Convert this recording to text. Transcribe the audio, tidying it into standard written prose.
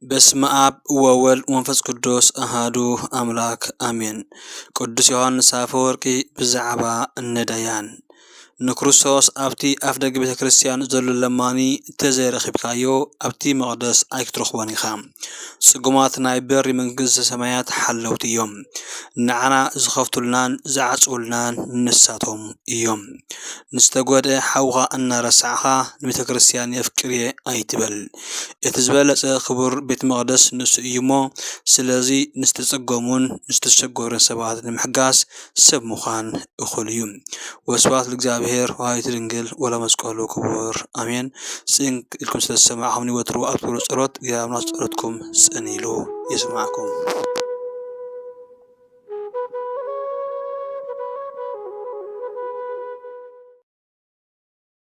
በስመ አብ ወወልድ ወመንፈስ ቅዱስ አሐዱ አምላክ አሜን። ቅዱስ ዮሐንስ አፈወርቂ ብዛዕባ ነዳያን ንክርስቶስ ኣብቲ ኣፍ ደገ ቤተ ክርስቲያን ዘሎ ለማኒ ተዘይረኺብካዮ ኣብቲ መቕደስ ኣይክትረኽቦን ኢኻ። ጽጉማት ናይ በሪ መንግሥተ ሰማያት ሓለውቲ እዮም። ንዓና ዝኸፍቱልናን ዝዓጽውልናን ንሳቶም እዮም። ንዝተጐድአ ሓውኻ እናረሳዕኻ ንቤተ ክርስቲያን የፍቅርየ ኣይትበል። እቲ ዝበለጸ ክቡር ቤተ መቕደስ ንሱ እዩ እሞ ስለዚ ንዝተጸገሙን ንዝተሸጎሩን ሰባት ንምሕጋዝ ሰብ ምዃን እኹል እዩ። ወስብሐት ለእግዚአብሔር ወላዲቱ ድንግል ወለመስቀሉ ክቡር አሜን። ጽንዕ ኢልኩም ስለተሰማዕኹምኒ ወትሩ ኣብ ትብሎ ጸሎት እግዚአብሔር ጸሎትኩም ጽን ኢሉ ይስማዓኩም።